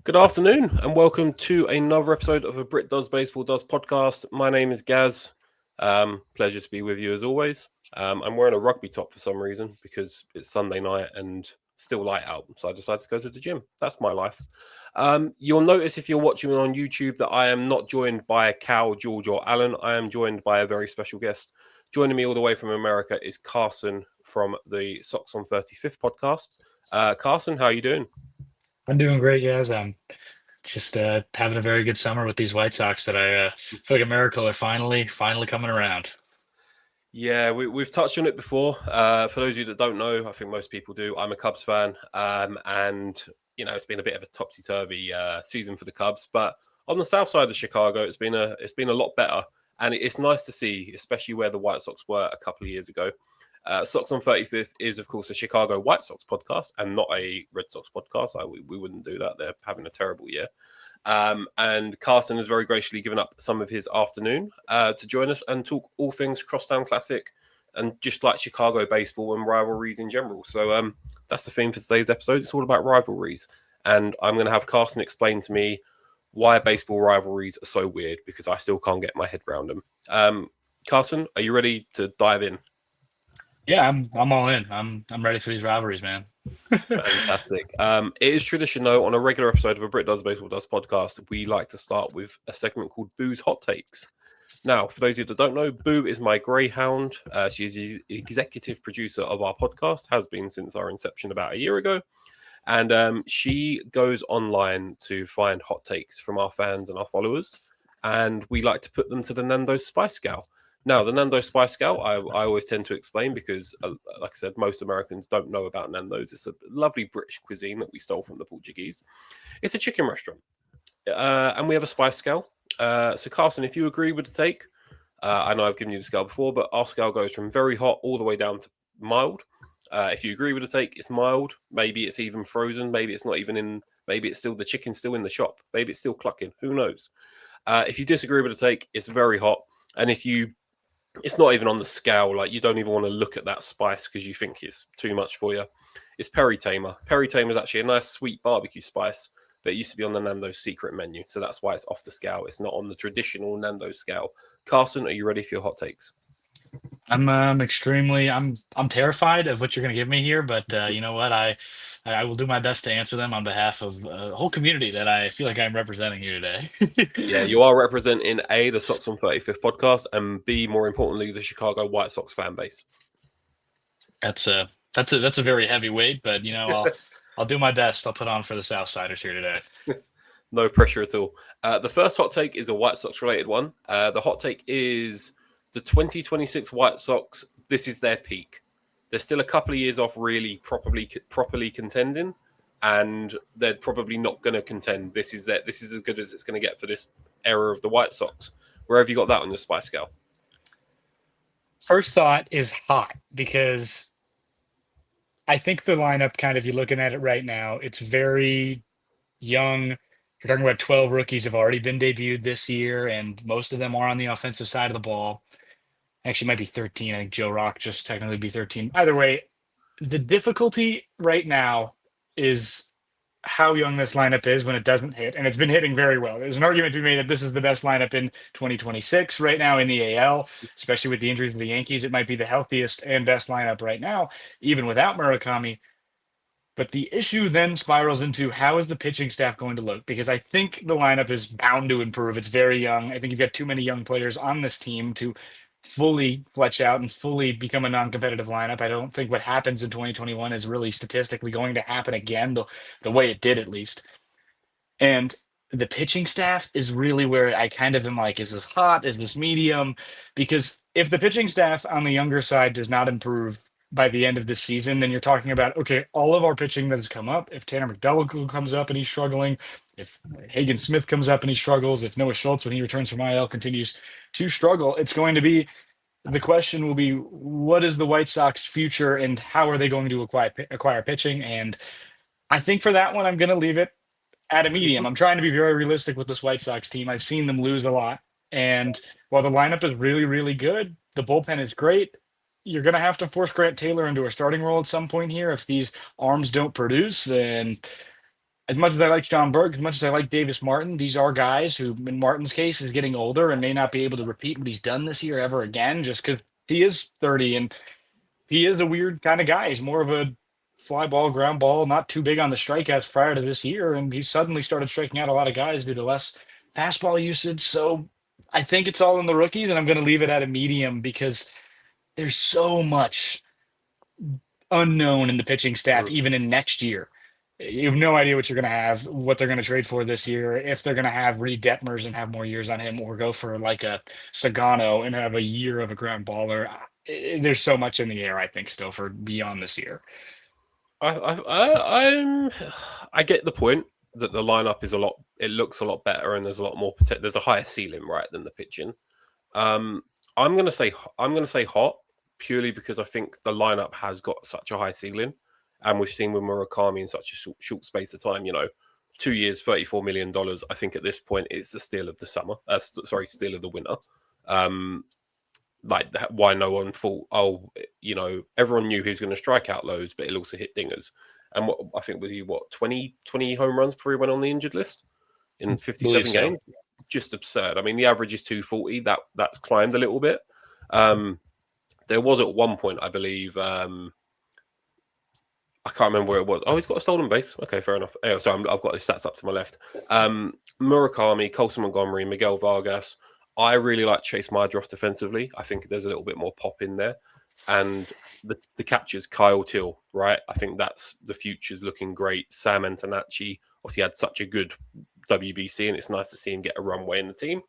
Good afternoon, and welcome to another episode of a Brit Does Baseball Does podcast. My name is Gaz. Pleasure to be with you as always. I'm wearing a rugby top for some reason because it's Sunday night and still light out, so I decided to go to the gym. That's my life. You'll notice if you're watching me on YouTube that I am not joined by Cal, George, or Alan. I am joined by a very special guest. Joining me all the way from America is Carson from the Sox on 35th podcast. Carson, how are you doing? I'm doing great, guys. I'm just having a very good summer with these White Sox that I feel like a miracle are finally coming around. Yeah, we've touched on it before. For those of you that don't know, I think most people do. I'm a Cubs fan, and it's been a bit of a topsy turvy season for the Cubs. But on the south side of Chicago, it's been a lot better, and it's nice to see, especially where the White Sox were a couple of years ago. Sox on 35th is, of course, a Chicago White Sox podcast and not a Red Sox podcast. We wouldn't do that. They're having a terrible year. And Carson has very graciously given up some of his afternoon to join us and talk all things Crosstown Classic and just like Chicago baseball and rivalries in general. So that's the theme for today's episode. It's all about rivalries. And I'm going to have Carson explain to me why baseball rivalries are so weird because I still can't get my head around them. Carson, are you ready to dive in? Yeah, I'm all in. I'm ready for these rivalries, man. Fantastic. It is tradition, though, on a regular episode of a Brit Does Baseball Does podcast, we like to start with a segment called Boo's Hot Takes. Now, for those of you that don't know, Boo is my greyhound. She is the executive producer of our podcast, has been since our inception about a year ago. And she goes online to find hot takes from our fans and our followers. And we like to put them to the Nando's Spice Scale. Now, the Nando's Spice Scale, I always tend to explain because, like I said, most Americans don't know about Nando's. It's a lovely British cuisine that we stole from the Portuguese. It's a chicken restaurant, and we have a Spice Scale. So, Carson, if you agree with the take, I know I've given you the scale before, but our scale goes from very hot all the way down to mild. If you agree with the take, it's mild. Maybe it's even frozen. Maybe it's not even in. Maybe it's still the chicken's still in the shop. Maybe it's still clucking. Who knows? If you disagree with the take, it's very hot. And it's not even on the scale. Like, you don't even want to look at that spice because you think it's too much for you. It's Peri Tamer. Peri Tamer is actually a nice sweet barbecue spice, but it used to be on the Nando's secret menu. So that's why it's off the scale. It's not on the traditional Nando's scale. Carson, are you ready for your hot takes? I'm terrified of what you're going to give me here, but you know what? I will do my best to answer them on behalf of a whole community that I feel like I'm representing here today. Yeah, you are representing A, the Sox on 35th podcast, and B, more importantly, the Chicago White Sox fan base. That's a very heavy weight, but I'll do my best. I'll put on for the Southsiders here today. No pressure at all. The first hot take is a White Sox related one. The hot take is the 2026 White Sox. This is their peak. They're still a couple of years off really properly contending, and they're probably not going to contend. This is as good as it's going to get for this era of the White Sox. Where have you got that on your spice scale? First thought is hot because I think the lineup, kind of, you're looking at it right now, it's very young. You're talking about 12 rookies have already been debuted this year, and most of them are on the offensive side of the ball. Actually, it might be 13. I think Joe Rock just technically be 13. Either way, the difficulty right now is how young this lineup is when it doesn't hit, and it's been hitting very well. There's an argument to be made that this is the best lineup in 2026 right now in the AL, especially with the injuries of the Yankees. It might be the healthiest and best lineup right now, even without Murakami. But the issue then spirals into how is the pitching staff going to look? Because I think the lineup is bound to improve. It's very young. I think you've got too many young players on this team to fully fletch out and fully become a non-competitive lineup. I don't think what happens in 2021 is really statistically going to happen again, the way it did at least. And the pitching staff is really where I kind of am like, is this hot? Is this medium? Because if the pitching staff on the younger side does not improve by the end of this season, then you're talking about, okay, all of our pitching that has come up, if Tanner McDowell comes up and he's struggling, if Hagen Smith comes up and he struggles, if Noah Schultz, when he returns from IL, continues to struggle, it's going to be, the question will be, what is the White Sox future and how are they going to acquire pitching? And I think for that one, I'm going to leave it at a medium. I'm trying to be very realistic with this White Sox team. I've seen them lose a lot. And while the lineup is really, really good, the bullpen is great. You're going to have to force Grant Taylor into a starting role at some point here if these arms don't produce. And as much as I like Sean Burke, as much as I like Davis Martin, these are guys who, in Martin's case, is getting older and may not be able to repeat what he's done this year ever again, just because he is 30 and he is a weird kind of guy. He's more of a fly ball, ground ball, not too big on the strikeouts prior to this year, and he suddenly started striking out a lot of guys due to less fastball usage. So I think it's all in the rookies, and I'm going to leave it at a medium because there's so much unknown in the pitching staff, Mm. even in next year. You have no idea what you're going to have, what they're going to trade for this year, if they're going to have Reed Detmers and have more years on him, or go for like a Sagano and have a year of a ground baller. There's so much in the air, I think, still for beyond this year. I get the point that the lineup is a lot. It looks a lot better, and there's a lot more. There's a higher ceiling, right, than the pitching. Um, I'm gonna say hot purely because I think the lineup has got such a high ceiling, and we've seen with Murakami in such a short space of time. 2 years, $34 million. I think at this point it's the steal of the summer. Steal of the winter. Um, why no one thought, everyone knew he was going to strike out loads, but he'll also hit dingers. And what I think was he 20 home runs before he went on the injured list in 57 So. games. Just absurd. I mean, the average is 240. That's climbed a little bit. There was at one point, I believe, I can't remember where it was. Oh, he's got a stolen base. Okay, fair enough. Oh, sorry, I've got the stats up to my left. Murakami, Colson Montgomery, Miguel Vargas. I really like Chase Mydroff defensively. I think there's a little bit more pop in there. And the catchers, Kyle Till, right? I think that's the future's looking great. Sam Antonacci, obviously had such a good WBC, and it's nice to see him get a runway in the team.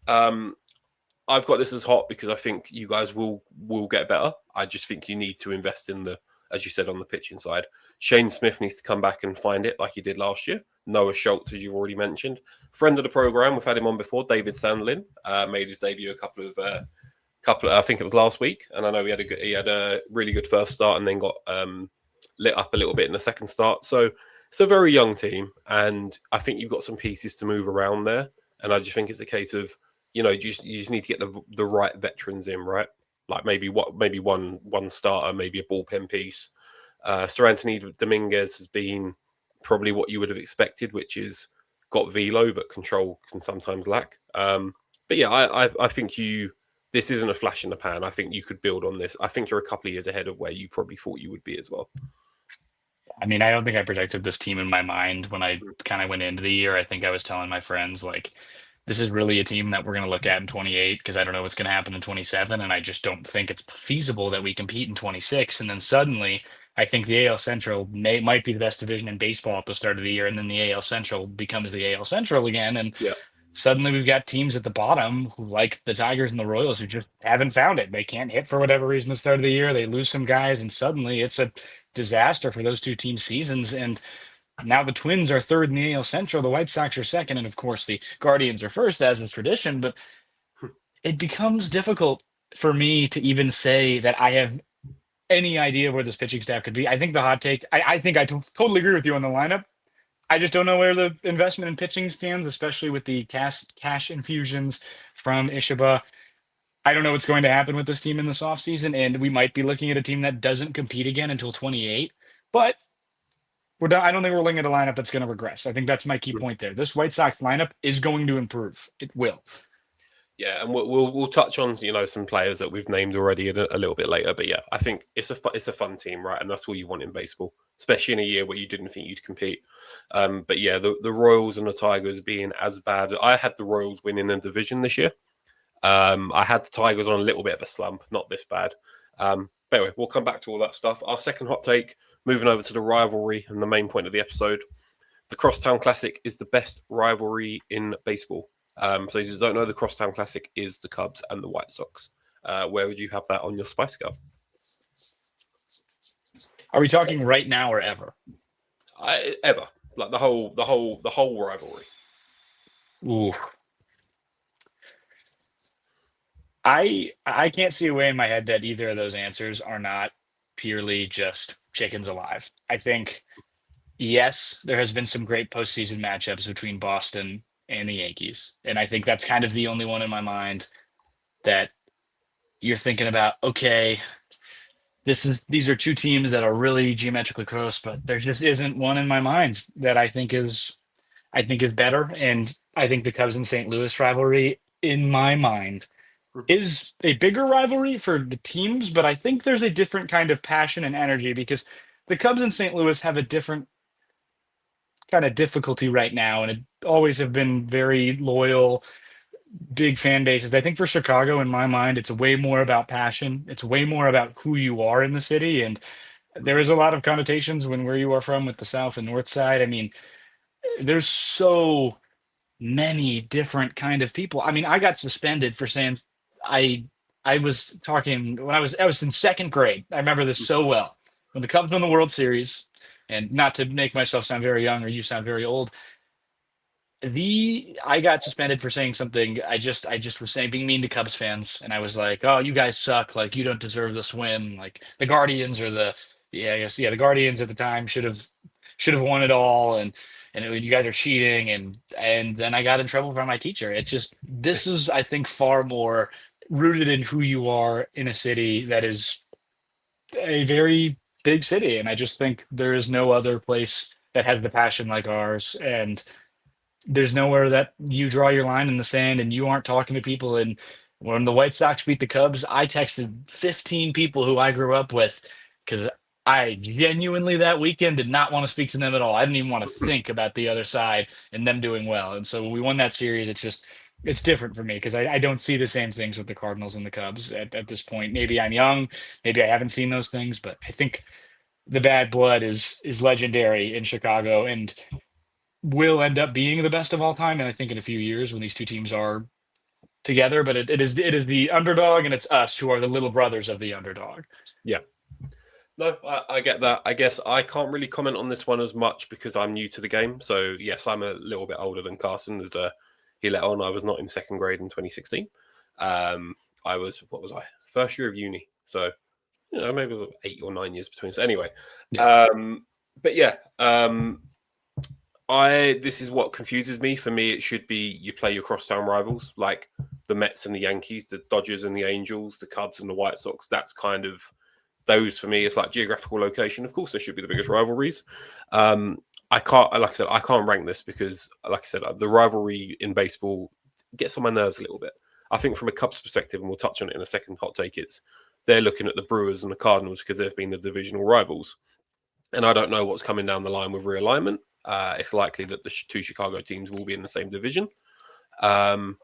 I've got this as hot because I think you guys will get better. I just think you need to invest in as you said, on the pitching side. Shane Smith needs to come back and find it like he did last year. Noah Schultz, as you've already mentioned. Friend of the program, we've had him on before, David Sandlin, made his debut a couple of, I think it was last week. And I know he had a really good first start and then got lit up a little bit in the second start. So it's a very young team. And I think you've got some pieces to move around there. And I just think it's a case of, you just need to get the right veterans in, right? Like maybe one starter, maybe a bullpen piece. Sir Anthony Dominguez has been probably what you would have expected, which is got velo, but control can sometimes lack. But yeah, I think this isn't a flash in the pan. I think you could build on this. I think you're a couple of years ahead of where you probably thought you would be as well. I mean, I don't think I projected this team in my mind when I kind of went into the year. I think I was telling my friends, like, this is really a team that we're going to look at in 28 because I don't know what's going to happen in 27. And I just don't think it's feasible that we compete in 26. And then suddenly, I think the AL Central might be the best division in baseball at the start of the year. And then the AL Central becomes the AL Central again. And Yeah. suddenly we've got teams at the bottom who, like the Tigers and the Royals, who just haven't found it. They can't hit for whatever reason at the start of the year. They lose some guys, and suddenly it's a disaster for those two teams' seasons. And now the Twins are third in the AL Central, the White Sox are second, and of course the Guardians are first, as is tradition. But it becomes difficult for me to even say that I have any idea where this pitching staff could be. I think the hot take, I think I totally agree with you on the lineup. I just don't know where the investment in pitching stands, especially with the cash infusions from Ishaba. I don't know what's going to happen with this team in this offseason, and we might be looking at a team that doesn't compete again until 28. But I don't think we're looking at a lineup that's going to regress. I think that's my key point there. This White Sox lineup is going to improve. It will. Yeah, and we'll touch on some players that we've named already a little bit later. But yeah, I think it's a fun team, right? And that's all you want in baseball, especially in a year where you didn't think you'd compete. But yeah, the Royals and the Tigers being as bad. I had the Royals winning the division this year. I had the Tigers on a little bit of a slump, not this bad. But anyway, we'll come back to all that stuff. Our second hot take, moving over to the rivalry and the main point of the episode. The Crosstown Classic is the best rivalry in baseball. For those who don't know, the Crosstown Classic is the Cubs and the White Sox. Where would you have that on your spice scale? Are we talking right now or ever? Ever, like the whole rivalry. Ooh. I can't see a way in my head that either of those answers are not purely just chickens alive. I think, yes, there has been some great postseason matchups between Boston and the Yankees. And I think that's kind of the only one in my mind that you're thinking about, okay, these are two teams that are really geometrically close, but there just isn't one in my mind that I think is better. And I think the Cubs and St. Louis rivalry, in my mind, Mhm. is a bigger rivalry for the teams, but I think there's a different kind of passion and energy because the Cubs and St. Louis have a different kind of difficulty right now, and it always have been very loyal, big fan bases. I think for Chicago, in my mind, it's way more about passion. It's way more about who you are in the city, and there Mhm. is a lot of connotations when where you are from with the South and North Side. I mean, there's so many different kind of people. I mean, I got suspended for saying I I was talking when I was in second grade. I remember this so well. When the Cubs won the World Series, and not to make myself sound very young or you sound very old, the I got suspended for saying something. I just was saying being mean to Cubs fans, and I was like, "Oh, you guys suck. Like you don't deserve this win. Like the Guardians or the yeah, I guess yeah, the Guardians at the time should have won it all, and you guys are cheating." And then I got in trouble by my teacher. It's just this is I think far more rooted in who you are in a city that is a very big city, and I just think there is no other place that has the passion like ours. And there's nowhere that you draw your line in the sand and you aren't talking to people. And when the White Sox beat the Cubs, I texted 15 people who I grew up with because I genuinely that weekend did not want to speak to them at all. I didn't even want to think about the other side and them doing well. And so when we won that series, it's different for me because I don't see the same things with the Cardinals and the Cubs at this point. Maybe I'm young, maybe I haven't seen those things, but I think the bad blood is legendary in Chicago and will end up being the best of all time. And I think in a few years when these two teams are together, but it is the underdog and it's us who are the little brothers of the underdog. Yeah. No, I get that. I guess I can't really comment on this one as much because I'm new to the game. So yes, I'm a little bit older than Carson. As he let on, I was not in second grade in 2016. Um, I was what was I? First year of uni. So maybe 8 or 9 years between. So anyway, Yeah. but yeah, I this is what confuses me. For me, it should be you play your crosstown rivals like the Mets and the Yankees, the Dodgers and the Angels, the Cubs and the White Sox. That's kind of those for me. It's like geographical location. Of course, they should be the biggest rivalries. I can't, like I said, I can't rank this because, like I said, the rivalry in baseball gets on my nerves a little bit. I think from a Cubs perspective, and we'll touch on it in a second hot take, it's they're looking at the Brewers and the Cardinals because they've been the divisional rivals. And I don't know what's coming down the line with realignment. It's likely that the two Chicago teams will be in the same division. Um,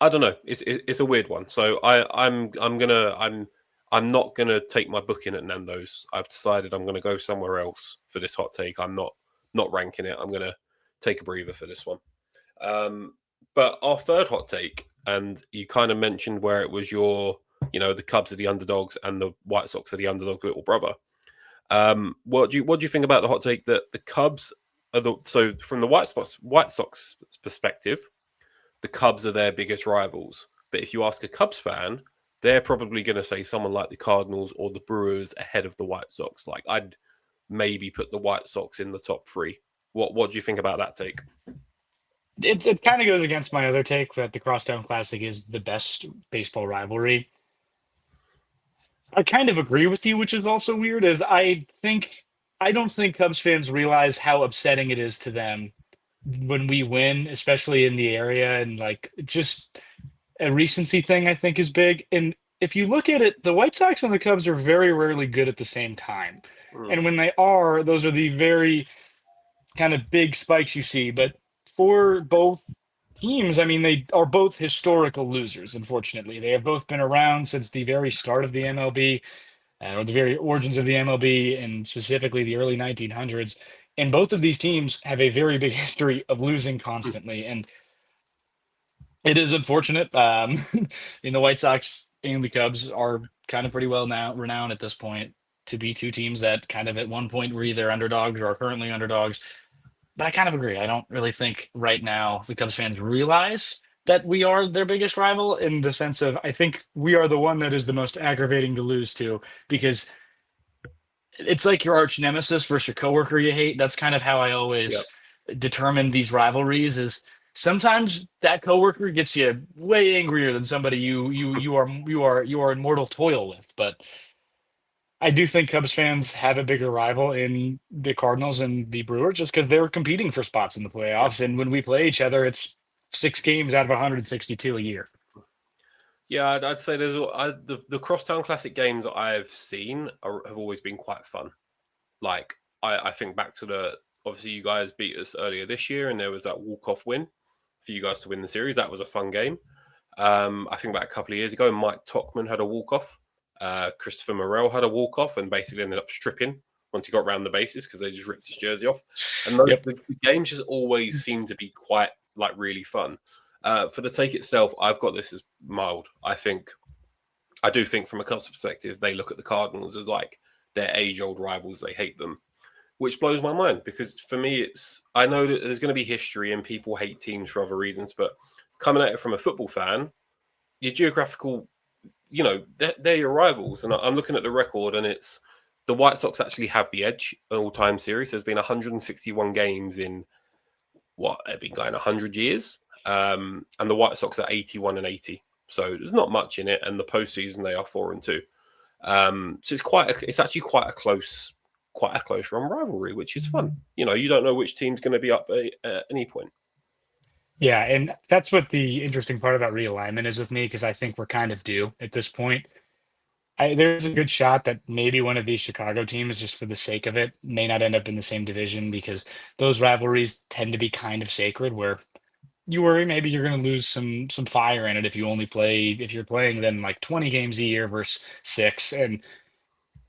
I don't know. It's a weird one. So I'm not gonna take my booking at Nando's. I've decided I'm gonna go somewhere else for this hot take. I'm not ranking it. I'm gonna take a breather for this one. Um, but our third hot take, and you kind of mentioned where it was the Cubs are the underdogs and the White Sox are the underdogs' little brother. What do you think about the hot take that the Cubs are so from the White Sox perspective, the Cubs are their biggest rivals. But if you ask a Cubs fan, they're probably going to say someone like the Cardinals or the Brewers ahead of the White Sox. Like I'd maybe put the White Sox in the top three. What do you think about that take? It kind of goes against my other take that the Crosstown Classic is the best baseball rivalry. I kind of agree with you, which is also weird. Is I don't think Cubs fans realize how upsetting it is to them when we win, especially in the area, and like just a recency thing I think is big. And if you look at it, the White Sox and the Cubs are very rarely good at the same time. Mm, And when they are, those are the very kind of big spikes you see. But for both teams, I mean, they are both historical losers, unfortunately. They have both been around since the very start of the MLB, or the very origins of the MLB, and specifically the early 1900s. And both of these teams have a very big history of losing mm, constantly. And it is unfortunate. The White Sox and the Cubs are kind of pretty well now renowned at this point to be two teams that kind of at one point were either underdogs or are currently underdogs. But I kind of agree. I don't really think right now the Cubs fans realize that we are their biggest rival in the sense of I think we are the one that is the most aggravating to lose to because it's like your arch nemesis versus your coworker you hate. That's kind of how I yeah. always determine these rivalries is sometimes that coworker gets you way angrier than somebody you are in mortal toil with. But I do think Cubs fans have a bigger rival in the Cardinals and the Brewers just because they're competing for spots in the Yeah. playoffs. And when we play each other, it's 6 games out of 162 a year. Yeah, I'd say the Crosstown Classic games that I've seen have always been quite fun. Like I think back to the obviously you guys beat us earlier this year, and there was that walk-off win for you guys to win the series. That was a fun game. I think about a couple of years ago, Mike Tockman had a walk-off. Christopher Morel had a walk-off and basically ended up stripping once he got around the bases because they just ripped his jersey off. And Yep. the games just always seem to be quite like really fun. For the take itself, I've got this as mild. I do think from a Cubs perspective, they look at the Cardinals as like their age-old rivals. They hate them, which blows my mind because for me, I know that there's going to be history and people hate teams for other reasons, but coming at it from a football fan, your geographical, they're your rivals. And I'm looking at the record, and it's the White Sox actually have the edge in all-time series. There's been 161 games in what they've been going 100 years, and the White Sox are 81 and 80. So there's not much in it, and the postseason they are 4-2. So it's actually quite a close run rivalry, which is fun. You don't know which team's going to be up at any point. Yeah, and that's what the interesting part about realignment is with me because I think we're kind of due at this point. There's a good shot that maybe one of these Chicago teams, just for the sake of it, may not end up in the same division because those rivalries tend to be kind of sacred. Where you worry maybe you're going to lose some fire in it if you're playing them like 20 games a year versus 6, and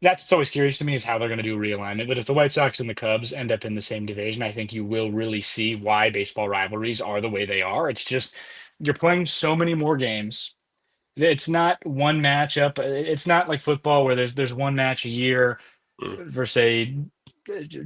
that's what's always curious to me is how they're going to do realignment. But if the White Sox and the Cubs end up in the same division, I think you will really see why baseball rivalries are the way they are. It's just you're playing so many more games. It's not one matchup. It's not like football where there's one match a year Mm. versus a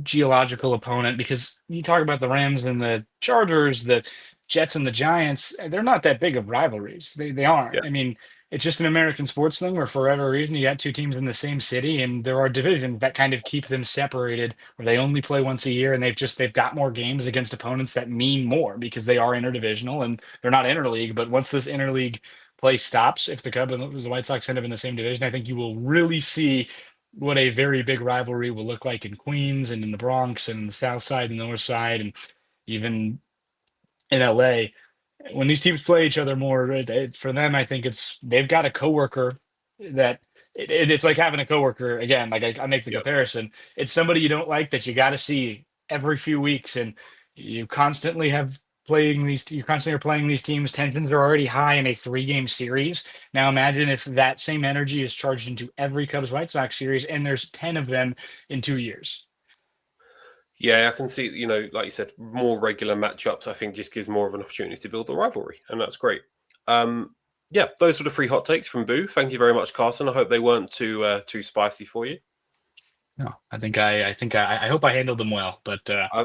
geological opponent because you talk about the Rams and the Chargers, the Jets and the Giants, they're not that big of rivalries. They Yeah, aren't. I mean, it's just an American sports thing where for whatever reason you got two teams in the same city and there are divisions that kind of keep them separated where they only play once a year and they've got more games against opponents that mean more because they are interdivisional and they're not interleague. But once this interleague play stops, if the Cubs and the White Sox end up in the same division, I think you will really see what a very big rivalry will look like in Queens and in the Bronx and the South Side and the North Side and even in LA. When these teams play each other more, for them, I think they've got a coworker that it's like having a coworker again. Like I make the yeah, comparison. It's somebody you don't like that you got to see every few weeks, and you constantly have playing these. You constantly are playing these teams. Tensions are already high in a 3-game series. Now imagine if that same energy is charged into every Cubs White Sox series, and there's 10 of them in 2 years. yeah. I can see. Like you said, more regular matchups. I think just gives more of an opportunity to build the rivalry, and that's great. Yeah, those were the 3 hot takes from Boo. Thank you very much, Carson. I hope they weren't too spicy for you. No, I hope I handled them well, but I,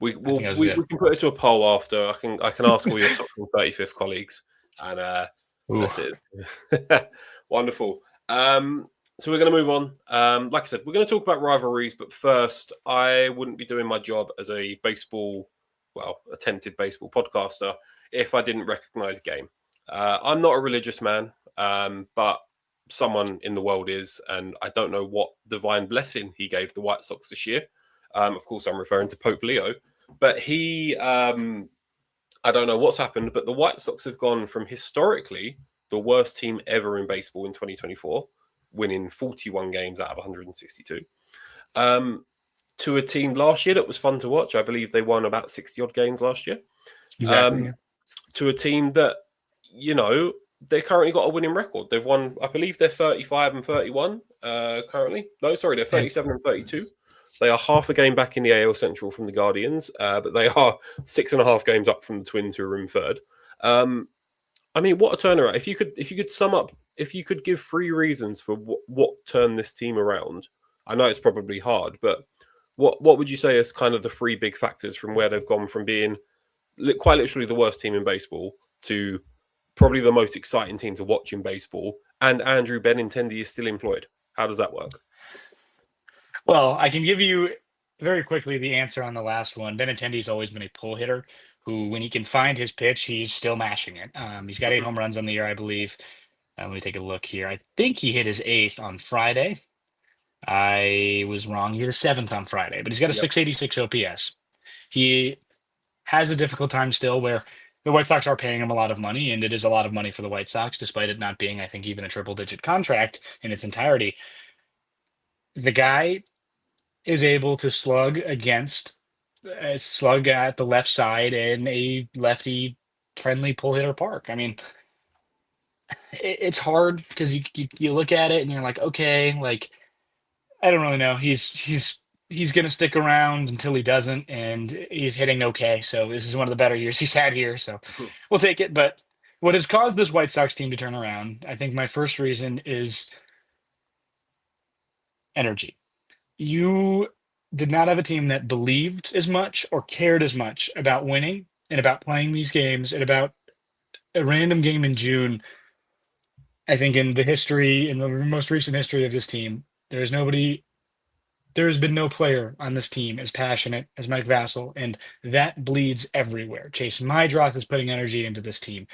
we I will think I was we, good. we can put it to a poll after. I can ask all your Stockton 35th colleagues, and Ooh. that's it. Wonderful. So we're going to move on. Like I said, we're going to talk about rivalries, but first, I wouldn't be doing my job as a attempted baseball podcaster if I didn't recognize game. I'm not a religious man, but someone in the world is, and I don't know what divine blessing he gave the White Sox this year. Of course, I'm referring to Pope Leo, but I don't know what's happened, but the White Sox have gone from historically the worst team ever in baseball in 2024, winning 41 games out of 162, to a team last year that was fun to watch. I believe they won about 60 odd games last year. Exactly. Yeah. To a team that, they currently got a winning record. They've won, I believe they're 35 and 31 currently. No, sorry, they're And 37 and 32. They are half a game back in the AL Central from the Guardians, but they are 6.5 games up from the Twins, who are in third. I mean, what a turnaround! If you could sum up, if you could give 3 reasons for what turned this team around, I know it's probably hard, but what would you say is kind of the 3 big factors from where they've gone from being quite literally the worst team in baseball to probably the most exciting team to watch in baseball, and Andrew Benintendi is still employed? How does that work? well, I can give you very quickly the answer on the last one. Benintendi's always been a pull hitter who, when he can find his pitch, he's still mashing it. He's got 8 home runs on the year, I believe. Let me take a look here. I think he hit his 8th on Friday. I was wrong. He had a seventh on Friday, but he's got a Yep. 686 OPS. He has a difficult time still where the White Sox are paying him a lot of money, and it is a lot of money for the White Sox, despite it not being, I think, even a triple digit contract in its entirety. The guy is able to slug at the left side in a lefty friendly pull hitter park. I mean, it's hard because you look at it and you're like, okay, like I don't really know. He's gonna stick around until he doesn't, and he's hitting okay. So this is one of the better years he's had here. So we'll take it. But what has caused this White Sox team to turn around? I think my first reason is energy. You did not have a team that believed as much or cared as much about winning and about playing these games and about a random game in June. I think in the most recent history of this team, there has been no player on this team as passionate as Mike Vassell, and that bleeds everywhere. Chase Mydroth is putting energy into this team.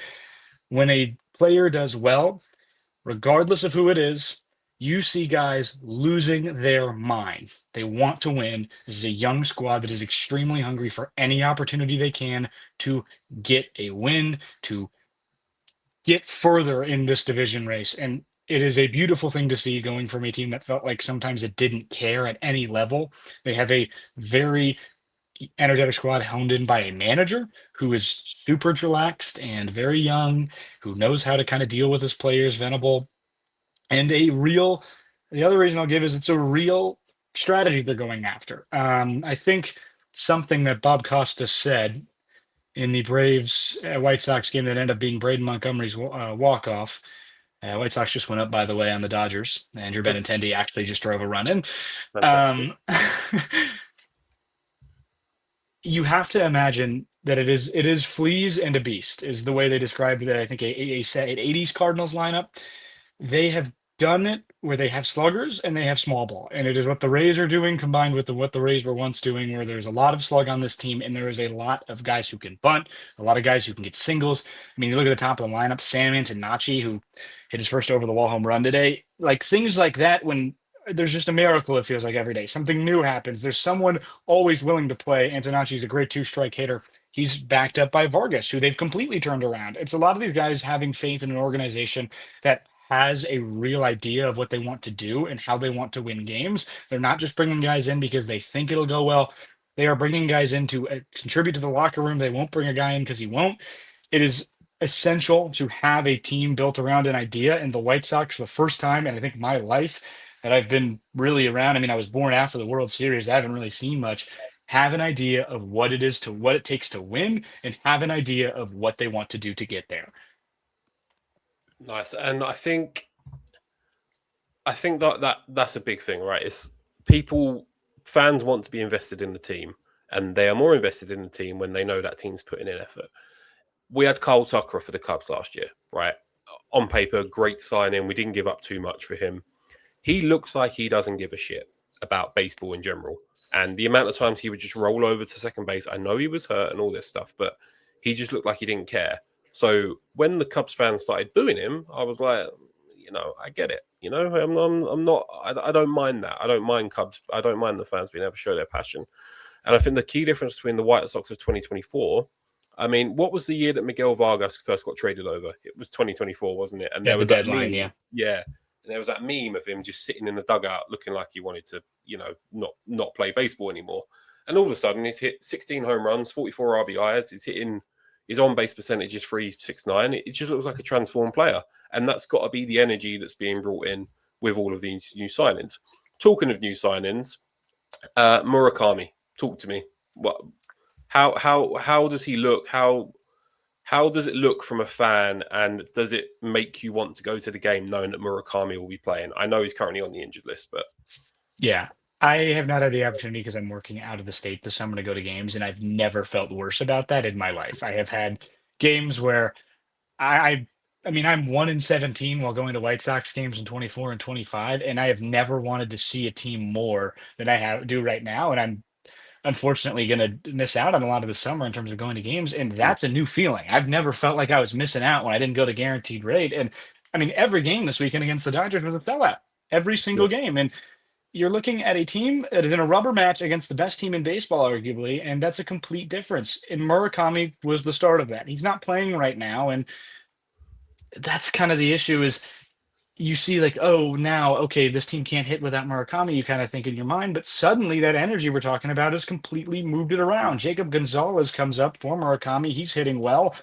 When a player does well, regardless of who it is, you see guys losing their mind. They want to win. This is a young squad that is extremely hungry for any opportunity they can to get a win, to get further in this division race. And it is a beautiful thing to see going from a team that felt like sometimes it didn't care at any level. They have a very energetic squad honed in by a manager who is super relaxed and very young, who knows how to kind of deal with his players, Venable, and the other reason I'll give is it's a real strategy they're going after. I think something that Bob Costas said in the Braves White Sox game that ended up being Braden Montgomery's walk-off. White Sox just went up, by the way, on the Dodgers. Andrew Benintendi actually just drove a run in. Fantastic. You have to imagine that it is fleas and a beast is the way they described it. I think a set an 80s Cardinals lineup. They have done it where they have sluggers and they have small ball, and it is what the Rays are doing combined with what the Rays were once doing, where there's a lot of slug on this team, and there is a lot of guys who can bunt, a lot of guys who can get singles. I mean, you look at the top of the lineup, Sam Antonacci, who hit his first over the wall home run today, like things like that. When there's just a miracle, it feels like every day something new happens. There's someone always willing to play. Antonacci's a great two-strike hitter. He's backed up by Vargas, who they've completely turned around. It's a lot of these guys having faith in an organization that has a real idea of what they want to do and how they want to win games. They're not just bringing guys in because they think it'll go well. They are bringing guys in to contribute to the locker room. They won't bring a guy in because he won't. It is essential to have a team built around an idea. And the White Sox, for the first time, and I think my life that I've been really around. I mean, I was born after the World Series. I haven't really seen much. Have an idea of what it is to what it takes to win, and have an idea of what they want to do to get there. Nice. And I think that's a big thing, right? It's people fans want to be invested in the team, and they are more invested in the team when they know that team's putting in effort. We had Carl Tucker for the Cubs last year, right? On paper, great signing. We didn't give up too much for him. He looks like he doesn't give a shit about baseball in general. And the amount of times he would just roll over to second base, I know he was hurt and all this stuff, but he just looked like he didn't care. So when the Cubs fans started booing him, I was like, I get it. I'm not. I don't mind that. I don't mind Cubs. I don't mind the fans being able to show their passion. And I think the key difference between the White Sox of 2024. I mean, what was the year that Miguel Vargas first got traded over? It was 2024, wasn't it? And there was the that deadline, meme. yeah. Yeah. And there was that meme of him just sitting in the dugout looking like he wanted to, not play baseball anymore. And all of a sudden, he's hit 16 home runs, 44 RBIs. His on base percentage is 369. It just looks like a transformed player. And that's got to be the energy that's being brought in with all of these new signings. Talking of new signings, Murakami, talk to me. What? How does he look? How does it look from a fan, and does it make you want to go to the game knowing that Murakami will be playing? I know he's currently on the injured list, but Yeah. I have not had the opportunity because I'm working out of the state this summer to go to games, and I've never felt worse about that in my life. I have had games where I I mean, I'm 1 in 17 while going to White Sox games in 24 and 25, and I have never wanted to see a team more than I do right now. And I'm unfortunately going to miss out on a lot of the summer in terms of going to games, and that's a new feeling. I've never felt like I was missing out when I didn't go to guaranteed rate. And I mean, every game this weekend against the Dodgers was a sellout, every yeah. single game. And you're looking at a team that is in a rubber match against the best team in baseball, arguably, and that's a complete difference. And Murakami was the start of that. He's not playing right now, and that's kind of the issue is you see like, oh, now, okay, this team can't hit without Murakami, you kind of think in your mind, but suddenly that energy we're talking about has completely moved it around. Jacob Gonzalez comes up for Murakami. He's hitting well.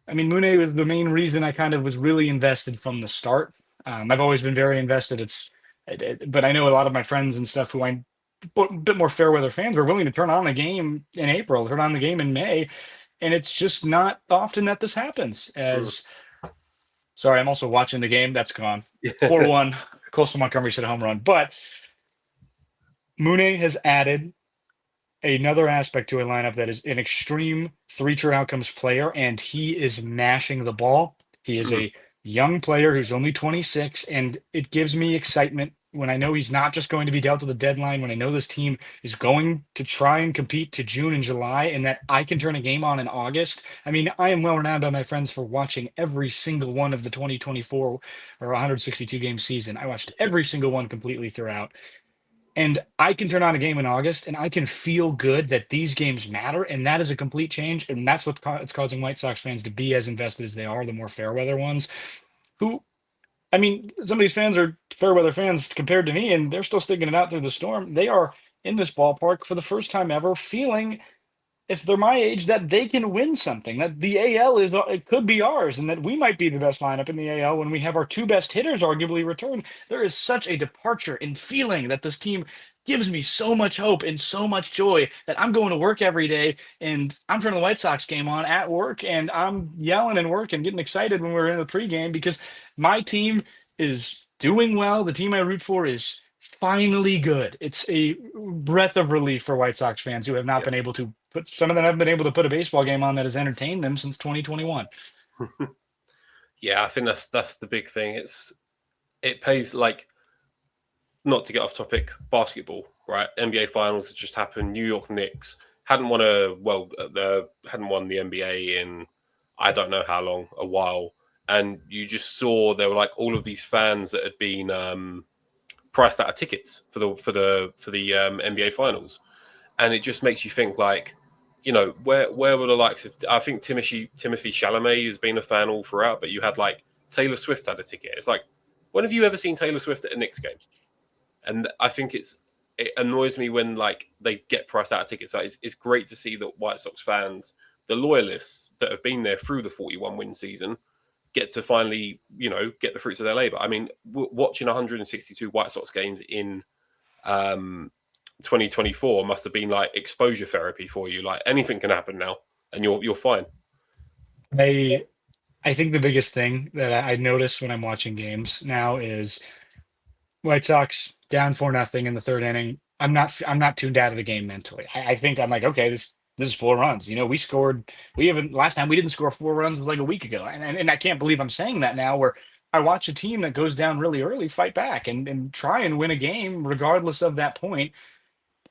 I mean, Mune was the main reason I kind of was really invested from the start. I've always been very invested. But I know a lot of my friends and stuff who I'm a bit more fair weather fans were willing to turn on a game in April, turn on the game in May, and it's just not often that this happens. Sorry, I'm also watching the game. That's gone. 4-1. Coastal Montgomery hit a home run, but Mune has added another aspect to a lineup that is an extreme three-true outcomes player, and he is mashing the ball. He is a young player who's only 26, and it gives me excitement when I know he's not just going to be dealt to the deadline, when I know this team is going to try and compete to June and July, and that I can turn a game on in August. I mean, I am well renowned by my friends for watching every single one of the 2024 or 162 game season. I watched every single one completely throughout. And I can turn on a game in August and I can feel good that these games matter. And that is a complete change. And that's what it's causing White Sox fans to be as invested as they are, the more fair weather ones. Who, I mean, some of these fans are fair weather fans compared to me, and they're still sticking it out through the storm. They are in this ballpark for the first time ever, feeling, if they're my age, that they can win something, that the AL it could be ours, and that we might be the best lineup in the AL when we have our two best hitters arguably return. There is such a departure in feeling that this team gives me so much hope and so much joy that I'm going to work every day and I'm turning the White Sox game on at work and I'm yelling and working, getting excited when we're in the pregame because my team is doing well. The team I root for is finally good. It's a breath of relief for White Sox fans who have not been able to put, some of them haven't been able to put a baseball game on that has entertained them since 2021. Yeah, I think that's the big thing. It pays, like, not to get off topic, basketball, right? NBA finals had just happened. New York Knicks hadn't won the NBA in I don't know how long, a while. And you just saw there were like all of these fans that had been priced out of tickets for the NBA finals, and it just makes you think, like, you know, where were the likes of, I think Timothy Chalamet has been a fan all throughout, but you had like Taylor Swift had a ticket. It's like, when have you ever seen Taylor Swift at a Knicks game? And I think it annoys me when like they get priced out of tickets. So it's great to see that White Sox fans, the loyalists that have been there through the 41 win season, get to finally, you know, get the fruits of their labor. I mean, watching 162 White Sox games in 2024 must have been like exposure therapy for you. Like, anything can happen now, and you're fine. I think the biggest thing that I notice when I'm watching games now is White Sox down 4-0 in the third inning. I'm not tuned out of the game mentally. I think I'm like, okay, this is 4 runs. You know, last time we didn't score 4 runs was like a week ago. And I can't believe I'm saying that now, where I watch a team that goes down really early fight back and try and win a game regardless of that point.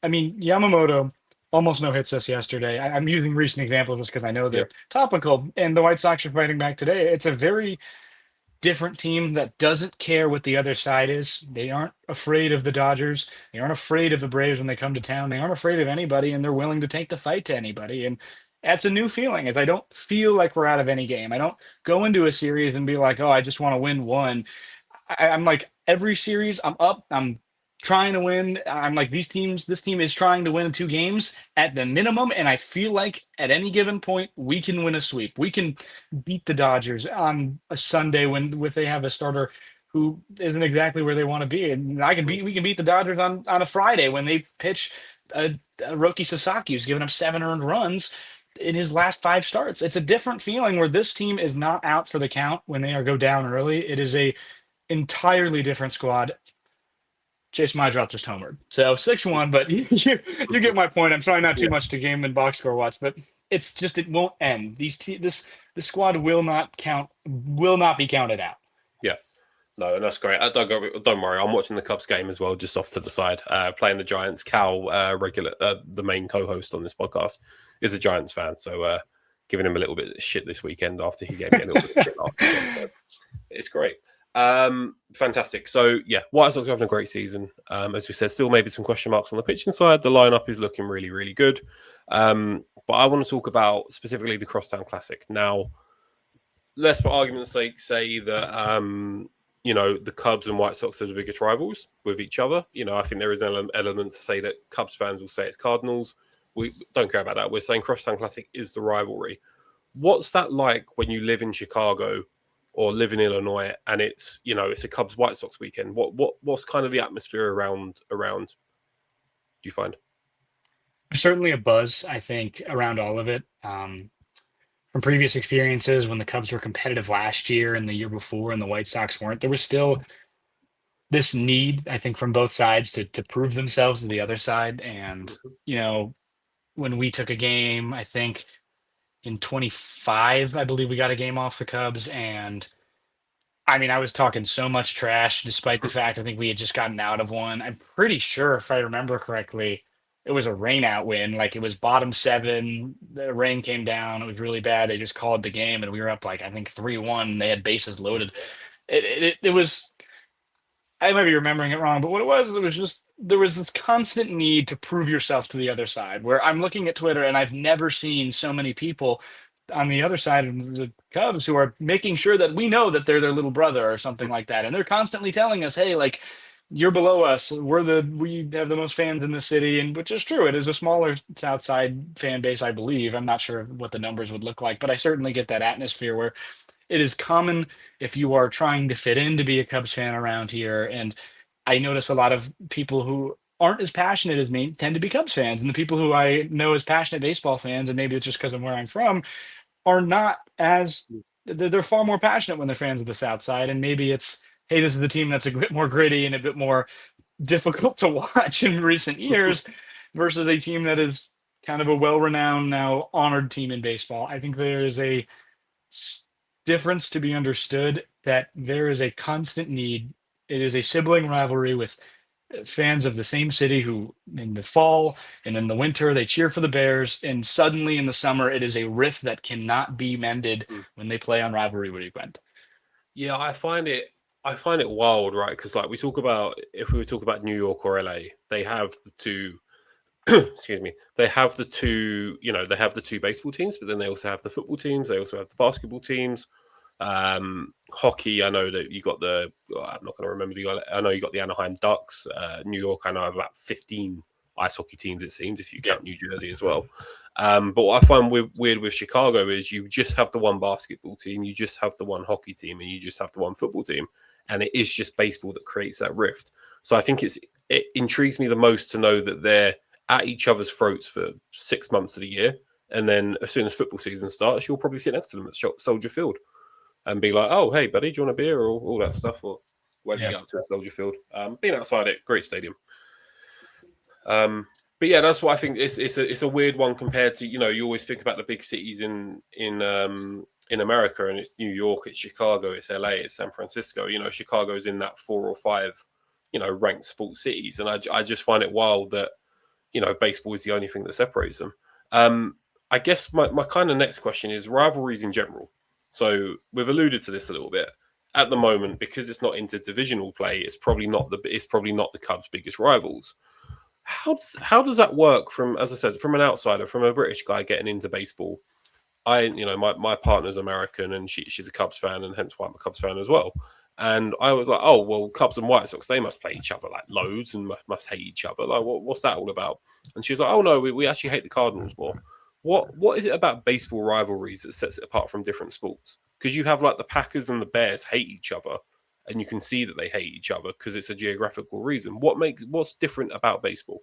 I mean, Yamamoto almost no hits us yesterday. I'm using recent examples just because I know they're topical, and the White Sox are fighting back today. It's a very different team that doesn't care what the other side is. They aren't afraid of the Dodgers. They aren't afraid of the Braves when they come to town. They aren't afraid of anybody, and they're willing to take the fight to anybody. And that's a new feeling. Is I don't feel like we're out of any game. I don't go into a series and be like, oh, I just want to win one. I'm like, every series I'm up. I'm trying to win. I'm like, this team is trying to win 2 games at the minimum, and I feel like at any given point we can win a sweep. We can beat the Dodgers on a Sunday when they have a starter who isn't exactly where they want to be, and we can beat the Dodgers on a Friday when they pitch a Roki Sasaki who's given up 7 earned runs in his last 5 starts. It's a different feeling where this team is not out for the count when they go down early. It is a entirely different squad. Chase Mydrop just homered. So 6-1, but you get my point. I'm trying not too much to game and box score watch, but it's just, it won't end. The squad will not be counted out. Yeah. No, and that's great. Don't worry. I'm watching the Cubs game as well, just off to the side, playing the Giants. Cal, the main co-host on this podcast, is a Giants fan. So giving him a little bit of shit this weekend after he gave me a little bit of shit last weekend. So it's great. Fantastic. So yeah, White Sox are having a great season. As we said, still maybe some question marks on the pitching side. The lineup is looking really, really good. But I want to talk about specifically the Crosstown Classic. Now, let's for argument's sake say that the Cubs and White Sox are the biggest rivals with each other. I think there is an element to say that Cubs fans will say it's Cardinals. We don't care about that. We're saying Crosstown Classic is the rivalry. What's that like when you live in Chicago or live in Illinois and it's a Cubs White Sox weekend? What's kind of the atmosphere around do you find? Certainly a buzz, I think, around all of it. From previous experiences when the Cubs were competitive last year and the year before and the White Sox weren't, there was still this need, I think, from both sides to prove themselves to the other side. And, when we took a game, I think in 25, I believe we got a game off the Cubs. And I mean, I was talking so much trash, despite the fact I think we had just gotten out of one. I'm pretty sure, if I remember correctly, it was a rain out win. Like it was bottom seven. The rain came down. It was really bad. They just called the game, and we were up like I think 3-1. They had bases loaded. It was. I might be remembering it wrong, but what it was just there was this constant need to prove yourself to the other side. Where I'm looking at Twitter, and I've never seen so many people on the other side of the Cubs who are making sure that we know that they're their little brother or something like that. And they're constantly telling us, hey, like you're below us. We have the most fans in the city, and which is true. It is a smaller South Side fan base, I believe. I'm not sure what the numbers would look like, but I certainly get that atmosphere where it is common if you are trying to fit in to be a Cubs fan around here. And I notice a lot of people who aren't as passionate as me tend to be Cubs fans. And the people who I know as passionate baseball fans, and maybe it's just because of where I'm from, are not as they're far more passionate when they're fans of the South Side, and maybe it's hey, this is the team that's a bit more gritty and a bit more difficult to watch in recent years versus a team that is kind of a well-renowned now honored team in baseball. I think there is a difference to be understood that there is a constant need. It is a sibling rivalry with fans of the same city who in the fall and in the winter they cheer for the Bears, and suddenly in the summer it is a rift that cannot be mended when they play on rivalry weekend. Yeah, I find it wild, right? Because like we talk about, if we talk about New York or LA, they have the two. Excuse me. They have the two. They have the two baseball teams, but then they also have the football teams. They also have the basketball teams. Hockey. I know that you got the. I'm not going to remember the. I know you got the Anaheim Ducks. New York. I know have about 15 ice hockey teams. It seems if you count New Jersey as well. But what I find weird with Chicago is you just have the one basketball team, you just have the one hockey team, and you just have the one football team, and it is just baseball that creates that rift. So I think it intrigues me the most to know that they're at each other's throats for 6 months of the year, and then as soon as football season starts, you'll probably sit next to them at Soldier Field and be like, "Oh, hey, buddy, do you want a beer?" or all that stuff, or where do you get up to at Soldier Field? Being outside it, great stadium. But yeah, that's what I think. It's a weird one compared to you always think about the big cities in America, and it's New York, it's Chicago, it's LA, it's San Francisco. Chicago's in that 4 or 5 ranked sports cities, and I just find it wild that baseball is the only thing that separates them. I guess my kind of next question is rivalries in general. So we've alluded to this a little bit at the moment because it's not interdivisional play. It's probably not the Cubs' biggest rivals. How does that work from, as I said, from an outsider, from a British guy getting into baseball? My partner's American and she's a Cubs fan, and hence why I'm a Cubs fan as well. And I was like, oh well, Cubs and White Sox, they must play each other like loads and must hate each other. Like, what's that all about? And she was like, oh no, we actually hate the Cardinals more. What is it about baseball rivalries that sets it apart from different sports? Because you have like the Packers and the Bears hate each other, and you can see that they hate each other because it's a geographical reason. What's different about baseball?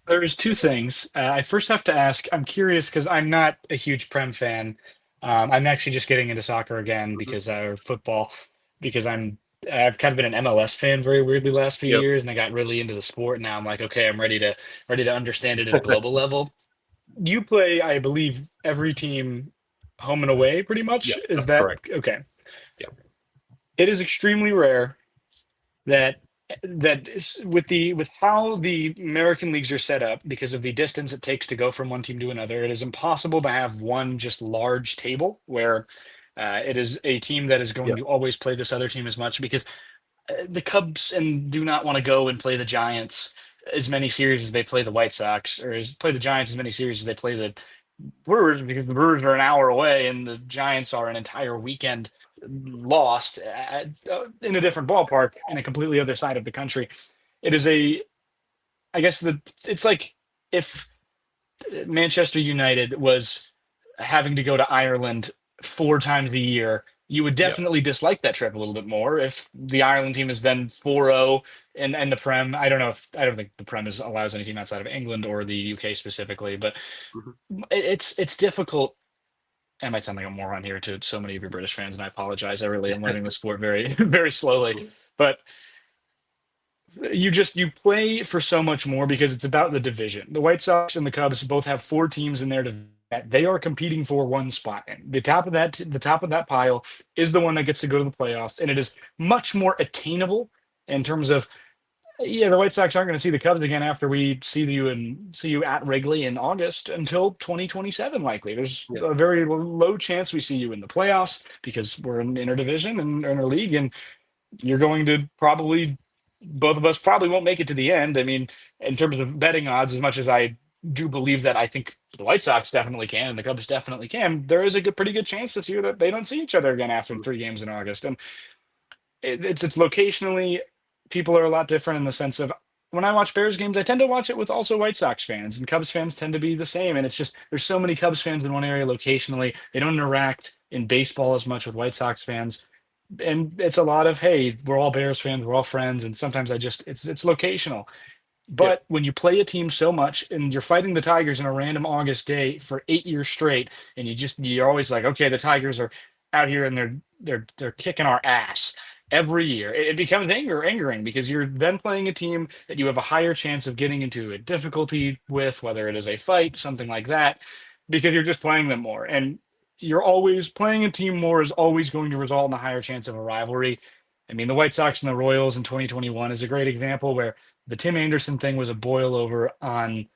There's two things. I first have to ask, I'm curious because I'm not a huge Prem fan. I'm actually just getting into soccer again Mhm. because or football because I've kind of been an MLS fan very weirdly last few Yep. years, and I got really into the sport. Now I'm like, okay, I'm ready to understand it at a global level. You play, I believe, every team home and away, pretty much. Yeah, Is that's that correct. okay? Yeah. It is extremely rare that with how the American leagues are set up because of the distance it takes to go from one team to another, it is impossible to have one just large table where It is a team that is going Yeah. to always play this other team as much because the Cubs and do not want to go and play the Giants as many series as they play the White Sox, or play the Giants as many series as they play the Brewers, because the Brewers are an hour away and the Giants are an entire weekend lost in a different ballpark in a completely other side of the country. It is I guess it's like if Manchester United was having to go to Ireland 4 times a year, you would Yeah. definitely dislike that trip a little bit more. If the Ireland team is then 4-0 and the Prem, I don't think the Prem allows any team outside of England or the UK specifically, but Mhm. it's difficult. I might sound like a moron here to so many of your British fans, and I apologize. I really am learning the sport very, very slowly. But you play for so much more because it's about the division. The White Sox and the Cubs both have 4 teams in their division that they are competing for one spot in. The top of that pile is the one that gets to go to the playoffs, and it is much more attainable in terms of, yeah, the White Sox aren't going to see the Cubs again after we see you at Wrigley in August until 2027 likely. There's Yeah. a very low chance we see you in the playoffs because we're in interdivision and in a league, and you're going to probably, both of us probably won't make it to the end. I mean, in terms of betting odds, as much as I do believe that I think the White Sox definitely can and the Cubs definitely can, there is a pretty good chance this year that they don't see each other again after 3 games in August. And it's locationally, people are a lot different in the sense of, when I watch Bears games, I tend to watch it with also White Sox fans, and Cubs fans tend to be the same. And it's just, there's so many Cubs fans in one area locationally. They don't interact in baseball as much with White Sox fans, and it's a lot of, hey, we're all Bears fans, we're all friends, and sometimes it's locational. Yeah. But when you play a team so much and you're fighting the Tigers on a random August day for 8 years straight, and you're always like, okay, the Tigers are out here and they're kicking our ass every year. It becomes angering because you're then playing a team that you have a higher chance of getting into a difficulty with, whether it is a fight, something like that, because you're just playing them more. And you're always playing a team more is always going to result in a higher chance of a rivalry. I mean, the White Sox and the Royals in 2021 is a great example where the Tim Anderson thing was a boil over on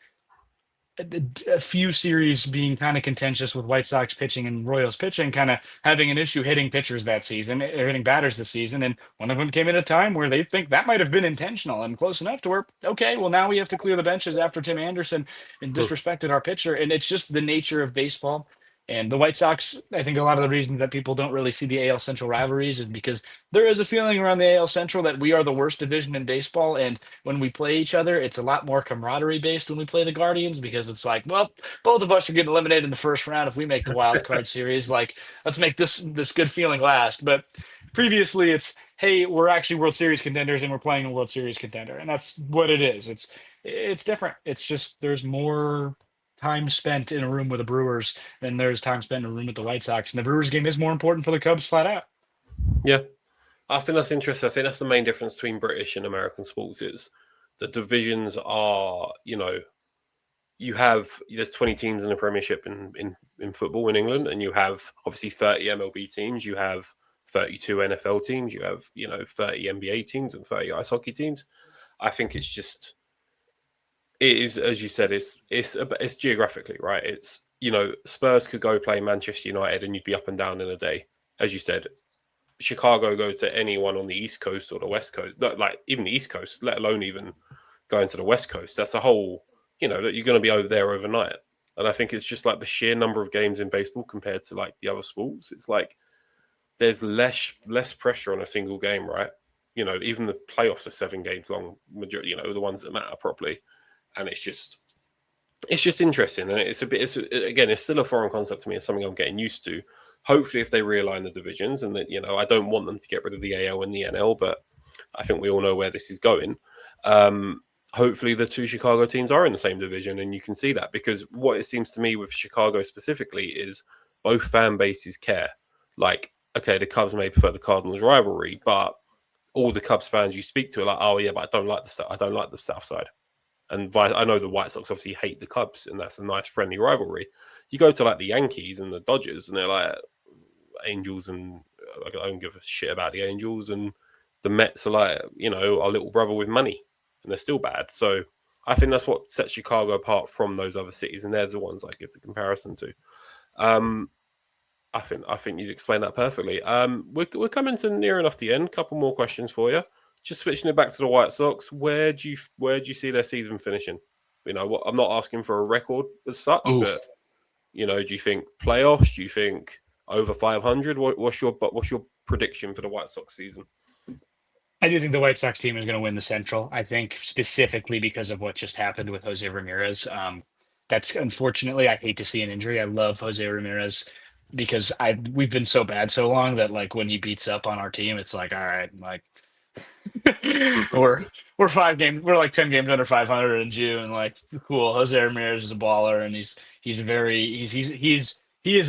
a few series being kind of contentious with White Sox pitching and Royals pitching, kind of having an issue hitting pitchers that season, or hitting batters this season. And one of them came at a time where they think that might have been intentional and close enough to where, okay, well, now we have to clear the benches after Tim Anderson and disrespected our pitcher. And it's just the nature of baseball. And the White Sox, I think a lot of the reasons that people don't really see the AL Central rivalries is because there is a feeling around the AL Central that we are the worst division in baseball. And when we play each other, it's a lot more camaraderie based when we play the Guardians, because it's like, well, both of us are getting eliminated in the first round if we make the wild card series. Like, let's make this good feeling last. But previously, it's, hey, we're actually World Series contenders and we're playing a World Series contender, and that's what it is. It's different. It's just there's more time spent in a room with the Brewers than there's time spent in a room with the White Sox, and the Brewers game is more important for the Cubs flat out. Yeah. I think that's interesting. I think that's the main difference between British and American sports is the divisions are, you have, there's 20 teams in the Premiership in football in England, and you have obviously 30 MLB teams, you have 32 NFL teams, you have, 30 NBA teams and 30 ice hockey teams. I think it's just, it is, as you said, it's geographically, right? It's, Spurs could go play Manchester United and you'd be up and down in a day. As you said, Chicago go to anyone on the East Coast or the West Coast, like even the East Coast, let alone even going to the West Coast. That's a whole, that you're going to be over there overnight. And I think it's just like the sheer number of games in baseball compared to like the other sports. It's like there's less pressure on a single game, right? Even the playoffs are 7 games long, majority, the ones that matter properly. And it's just interesting, and it's still a foreign concept to me. It's something I'm getting used to. Hopefully, if they realign the divisions, and that I don't want them to get rid of the AL and the NL, but I think we all know where this is going. Hopefully, the 2 Chicago teams are in the same division, and you can see that, because what it seems to me with Chicago specifically is both fan bases care. Like, okay, the Cubs may prefer the Cardinals rivalry, but all the Cubs fans you speak to are like, oh yeah, but I don't like the South Side. And I know the White Sox obviously hate the Cubs, and that's a nice friendly rivalry. You go to like the Yankees and the Dodgers, and they're like Angels, and I don't give a shit about the Angels. And the Mets are like, our little brother with money, and they're still bad. So I think that's what sets Chicago apart from those other cities, and they're the ones I give the comparison to. I think you'd explain that perfectly. We're coming to near enough the end. Couple more questions for you. Just switching it back to the White Sox. Where do you see their season finishing? I'm not asking for a record as such, Ooh, but do you think playoffs? Do you think over 500? What's your prediction for the White Sox season? I do think the White Sox team is going to win the Central. I think specifically because of what just happened with Jose Ramirez. That's unfortunately, I hate to see an injury. I love Jose Ramirez because we've been so bad so long that like when he beats up on our team, it's like, all right, like we're we're 5 games, we're like 10 games under 500 in June. Like, cool, Jose Ramirez is a baller, and he is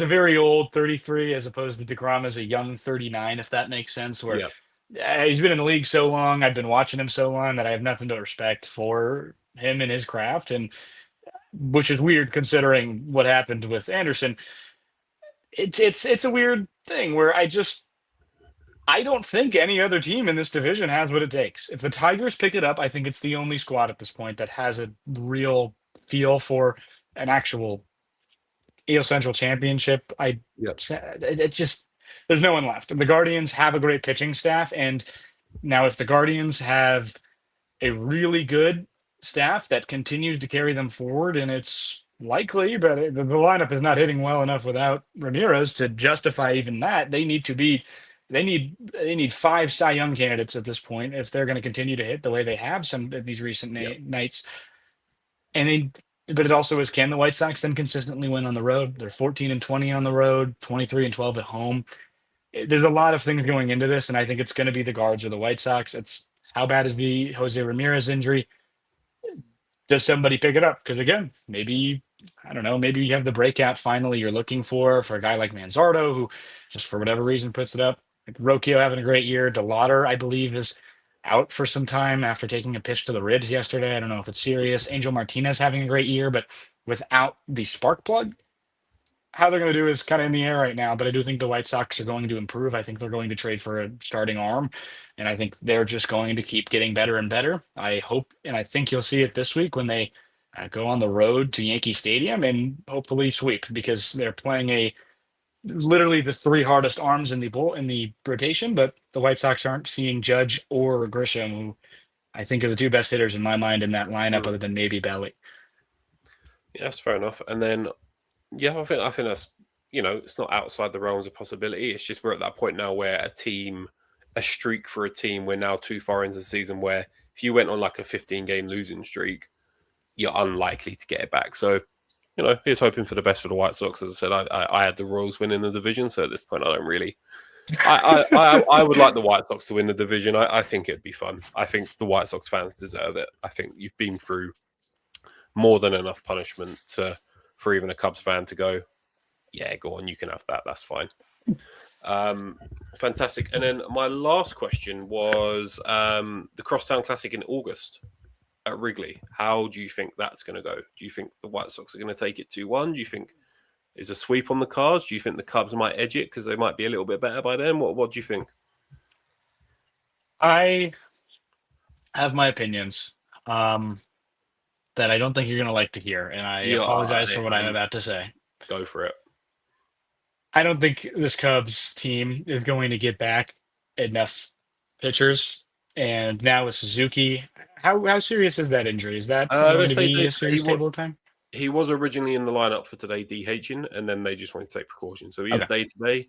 a very old 33 as opposed to Degrom as a young 39, if that makes sense. Where Yeah, he's been in the league so long, I've been watching him so long that I have nothing but respect for him and his craft, and which is weird considering what happened with Anderson. It's a weird thing where I don't think any other team in this division has what it takes. If the Tigers pick it up, I think it's the only squad at this point that has a real feel for an actual AL Central championship. yeah, It just there's no one left. The Guardians have a great pitching staff, and now if the Guardians have a really good staff that continues to carry them forward, and it's likely, but the lineup is not hitting well enough without Ramirez to justify even that. They need 5 Cy Young candidates at this point if they're going to continue to hit the way they have some of these recent yeah. nights. But it also is, can the White Sox then consistently win on the road? They're 14-20 on the road, 23-12 at home. There's a lot of things going into this, and I think it's going to be the guards or the White Sox. It's how bad is the Jose Ramirez injury? Does somebody pick it up? Because again, maybe, I don't know, maybe you have the breakout finally you're looking for a guy like Manzardo, who just for whatever reason puts it up. Like Rocchio having a great year. DeLauder, I believe, is out for some time after taking a pitch to the ribs yesterday. I don't know if it's serious. Angel Martinez having a great year, but without the spark plug, how they're going to do is kind of in the air right now, but I do think the White Sox are going to improve. I think they're going to trade for a starting arm, and I think they're just going to keep getting better and better. I hope, and I think you'll see it this week when they go on the road to Yankee Stadium and hopefully sweep, because they're playing literally the 3 hardest arms in the rotation, but the White Sox aren't seeing Judge or Grisham, who I think are the 2 best hitters in my mind in that lineup, Mm. other than maybe Belly. Yeah, that's fair enough. And then, yeah, I think that's it's not outside the realms of possibility. It's just we're at that point now where a streak for a team, we're now too far into the season where if you went on like a 15-game losing streak, you're unlikely to get it back. So, here's hoping for the best for the White Sox. As I said, I had the Royals winning the division, so at this point, I don't really. I would like the White Sox to win the division. I think it'd be fun. I think the White Sox fans deserve it. I think you've been through more than enough punishment for even a Cubs fan to go, yeah, go on, you can have that. That's fine. Fantastic. And then my last question was the Crosstown Classic in August at Wrigley. How do you think that's going to go? Do you think the White Sox are going to take it 2-1? Do you think is a sweep on the cards? Do you think the Cubs might edge it because they might be a little bit better by then? What do you think? I have my opinions. That I don't think you're going to like to hear, and I Yeah, apologize for what I'm about to say. go for it. I don't think this Cubs team is going to get back enough pitchers, and now with Suzuki, how serious is that injury? Is that They going to say be a serious table time? he was originally in the lineup for today, DHing, and then they just wanted to take precautions. So he is Okay. day to day.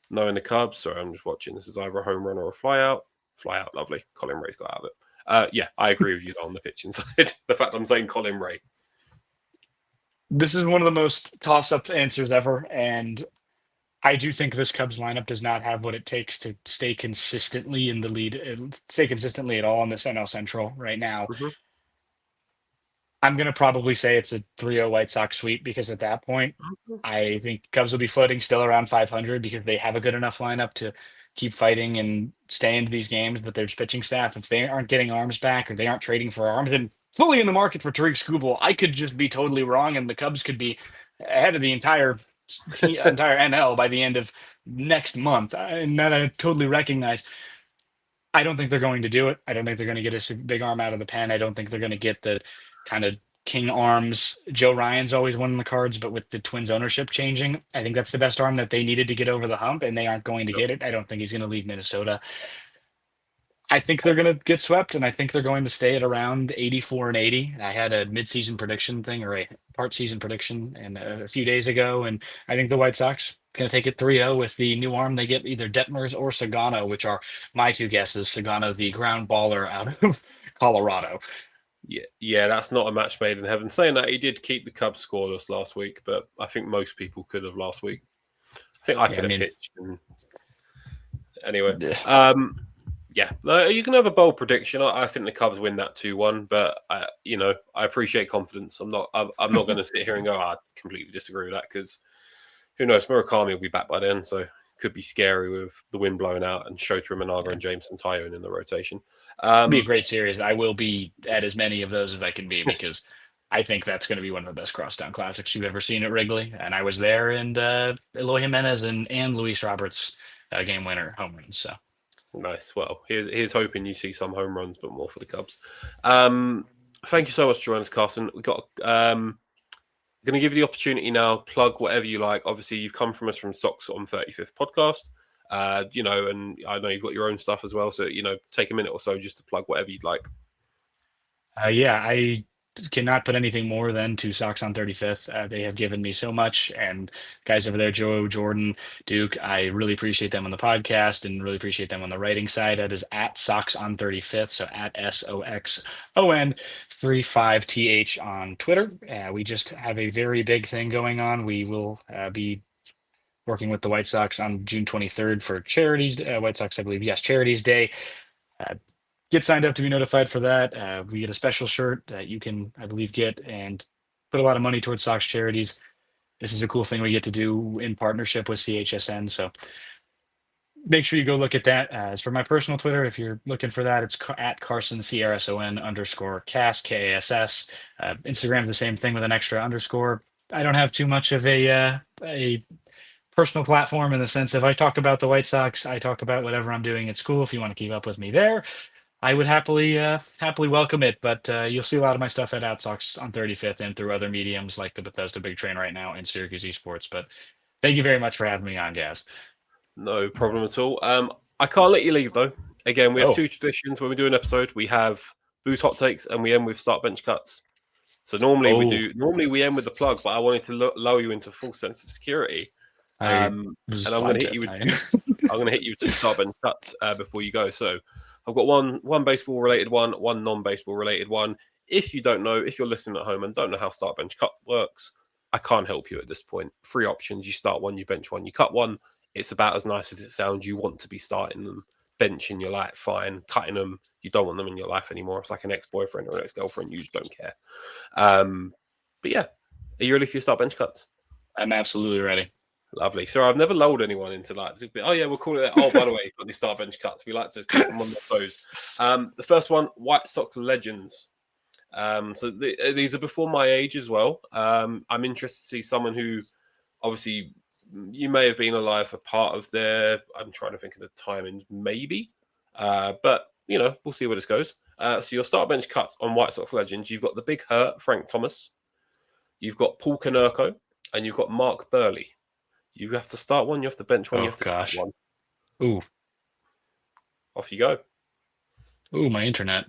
Knowing the Cubs, sorry, I'm just watching. This is either a home run or a fly out. Fly out, lovely. Colin Ray's got out of it. Yeah, I agree with you on the pitching side. The fact I'm saying Colin Ray. This is one of the most toss-up answers ever, and I do think this Cubs lineup does not have what it takes to stay consistently in the lead, stay consistently at all in this NL Central right now. Mm-hmm. I'm going to probably say it's a 3-0 White Sox sweep, because at that point, I think Cubs will be floating still around 500 because they have a good enough lineup to keep fighting and stay into these games. But their pitching staff, if they aren't getting arms back or they aren't trading for arms and fully in the market for Tariq Skubal, I could just be totally wrong, and the Cubs could be ahead of the entire NL by the end of next month. And that I totally recognize. I don't think they're going to do it. I don't think they're going to get a big arm out of the pen. I don't think they're going to get the kind of King arms. Joe Ryan's always won the cards, but with the Twins ownership changing, I think that's the best arm that they needed to get over the hump, and they aren't going to get it. I don't think he's going to leave Minnesota. I think they're going to get swept, and I think they're going to stay at around 84 and 80. I had a midseason prediction thing or a part season prediction and a few days ago, and I think the White Sox going to take it 3-0 with the new arm. They get either Detmers or Sagano, which are my two guesses. Sagano, the ground baller out of Colorado. Yeah, that's not a match made in heaven. Saying that, he did keep the Cubs scoreless last week, but I think most people could have last week. I think I could have pitched. Anyway, yeah, you can have a bold prediction. I think the Cubs win that 2-1, but I appreciate confidence. I'm not going to sit here and go, I completely disagree with that, because who knows? Murakami will be back by then, so it could be scary with the wind blowing out and Shota Imanaga and Jameson Taillon in the rotation. It'll be a great series. I will be at as many of those as I can be, because I think that's going to be one of the best Crosstown Classics you've ever seen at Wrigley. And I was there, and Eloy Jimenez and Luis Roberts game winner home runs. So nice. Well, here's hoping you see some home runs, but more for the Cubs. Thank you so much for joining us, Carson. We got going to give you the opportunity now. Plug whatever you like. Obviously, you've come from us from Sox on 35th podcast. And I know you've got your own stuff as well. So take a minute or so just to plug whatever you'd like. I cannot put anything more than to Sox on 35th. They have given me so much, and guys over there, Joe, Jordan, Duke, I really appreciate them on the podcast and really appreciate them on the writing side. That is at Sox on 35th, so at SOXON35TH on Twitter. We just have a very big thing going on. We will be working with the White Sox on June 23rd for Charities, White Sox, I believe, yes, Charities Day. Get signed up to be notified for that. We get a special shirt that you can, I believe, get and put a lot of money towards Sox charities. This is a cool thing we get to do in partnership with CHSN. So make sure you go look at that. As for my personal Twitter, if you're looking for that, it's at Carson, CRSON_Cass, KASS. Instagram, the same thing with an extra underscore. I don't have too much of a personal platform in the sense of I talk about the White Sox. I talk about whatever I'm doing at school. If you want to keep up with me there, I would happily welcome it, but you'll see a lot of my stuff at Sox on 35th and through other mediums like the Bethesda Big Train right now and Syracuse Esports. But thank you very much for having me on, Gaz. No problem at all. I can't let you leave though. Again, we have two traditions when we do an episode. We have Boo's hot takes and we end with start bench cuts. So normally we end with the plug, but I wanted to lull you into full sense of security. And I'm going to hit you with two start bench cuts before you go. So I've got one baseball related one non-baseball related one. If you don't know, if you're listening at home and don't know how start bench cut works, I can't help you at this point. 3 options: you start one, you bench one, you cut one. It's about as nice as it sounds. You want to be starting them, benching your life, fine. Cutting them, you don't want them in your life anymore. It's like an ex-boyfriend or an ex-girlfriend. You just don't care. But yeah, are you ready for your start bench cuts? I'm absolutely ready. Lovely. So I've never lulled anyone into like, oh yeah, we'll call it that. Oh, by the way, you've got these start bench cuts. We like to keep them on their toes. The first one, White Sox legends. So these are before my age as well. I'm interested to see someone who, obviously, you may have been alive for part of their. I'm trying to think of the timings, maybe. But we'll see where this goes. So your start bench cuts on White Sox legends. You've got the Big Hurt, Frank Thomas. You've got Paul Konerko, and you've got Mark Burley. You have to start one, you have to bench one, you have to cut one. Ooh. Off you go. Ooh, my internet.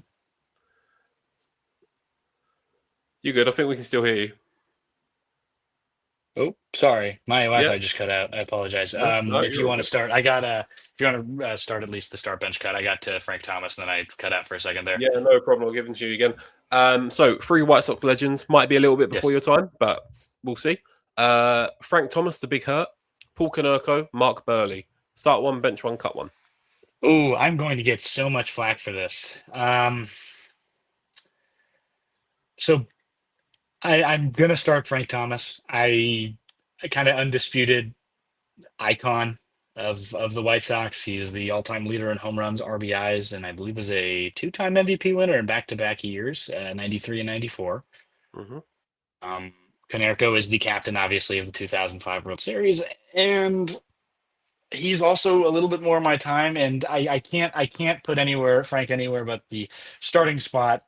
You good? I think we can still hear you. Oh, sorry. My Wi-Fi just cut out. I apologize. No, if you want to start, if you want to start at least the start bench cut, I got to Frank Thomas and then I cut out for a second there. Yeah, no problem. I'll give it to you again. So 3 White Sox legends might be a little bit before your time, but we'll see. Frank Thomas, the Big Hurt. Paul Konerko, Mark Burley. Start one, bench one, cut one. Ooh, I'm going to get so much flack for this. So I'm going to start Frank Thomas. I kind of undisputed icon of the White Sox. He's the all-time leader in home runs, RBIs, and I believe is a 2-time MVP winner in back-to-back years, 93 and 94. Mm-hmm. Konerko is the captain, obviously, of the 2005 World Series, and he's also a little bit more of my time. And I can't put Frank anywhere but the starting spot.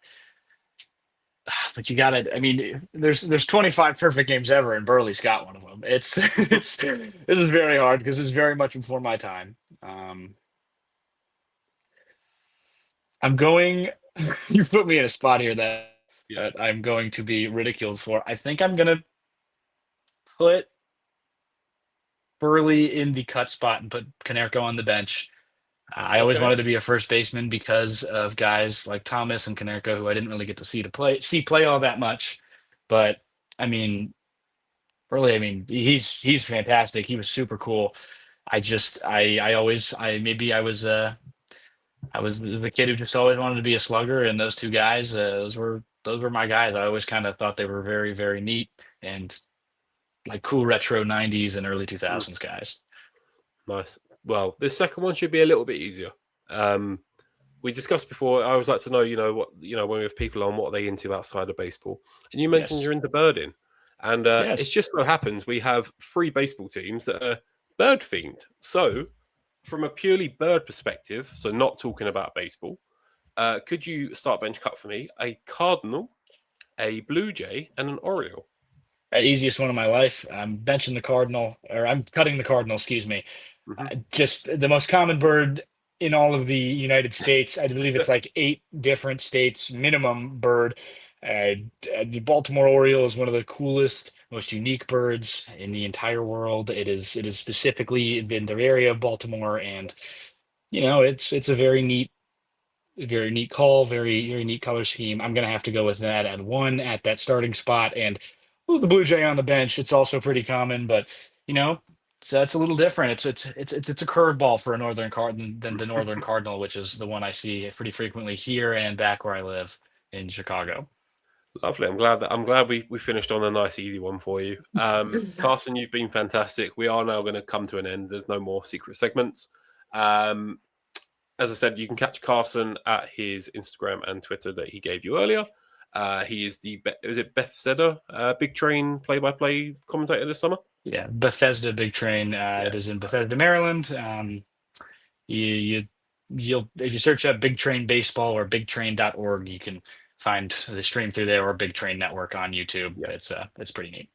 but you got to. I mean, there's 25 perfect games ever, and Burley's got one of them. It's this is very hard because it's very much before my time. I'm going. You put me in a spot here that I'm going to be ridiculed for. I think I'm gonna put Burley in the cut spot and put Konerko on the bench. I always Okay. wanted to be a first baseman because of guys like Thomas and Konerko, who I didn't really get to see play all that much. But I mean, Burley, I mean, he's fantastic. He was super cool. I was the kid who just always wanted to be a slugger, and those two guys, those were my guys. I always kind of thought they were very, very neat and like cool retro '90s and early 2000s guys. Nice. Well, this second one should be a little bit easier. We discussed before. I always like to know, when we have people on, what are they into outside of baseball? And you mentioned Yes. you're into birding, and Yes. it's just so happens we have 3 baseball teams that are bird themed. So, from a purely bird perspective, so not talking about baseball, could you start bench cut for me? A cardinal, a blue jay, and an oriole. Easiest one of my life. I'm benching the cardinal, or I'm cutting the cardinal. Excuse me. Just the most common bird in all of the United States. I believe it's like 8 different states minimum bird. The Baltimore Oriole is one of the coolest, most unique birds in the entire world. It is specifically in the area of Baltimore, and it's a very neat call, very neat color scheme. I'm gonna have to go with that at 1 at that starting spot, and the Blue Jay on the bench. It's also pretty common, but you know, it's a little different. It's a curveball for a northern card than the northern cardinal, which is the one I see pretty frequently here and back where I live in Chicago. Lovely. I'm glad we finished on a nice easy one for you. Carson, you've been fantastic. We are now going to come to an end. There's no more secret segments. As I said, you can catch Carson at his Instagram and Twitter that he gave you earlier. He is Bethesda Big Train play-by-play commentator this summer? Yeah, Bethesda Big Train. It is in Bethesda, Maryland. You'll if you search up Big Train Baseball or bigtrain.org, you can find the stream through there, or Big Train Network on YouTube. Yeah. It's pretty neat.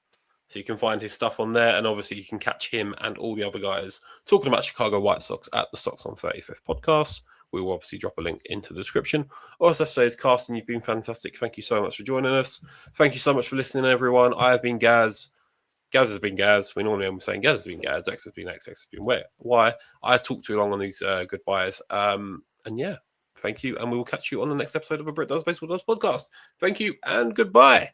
So you can find his stuff on there, and obviously you can catch him and all the other guys talking about Chicago White Sox at the Sox on 35th podcast. We will obviously drop a link into the description. All I have to say is, Carson, you've been fantastic. Thank you so much for joining us. Thank you so much for listening, everyone. I have been Gaz. Gaz has been Gaz. We normally are saying Gaz has been Gaz. X has been X. X has been where? Why? I talked too long on these goodbyes. And yeah, thank you. And we will catch you on the next episode of A Brit Does Baseball Does podcast. Thank you and goodbye.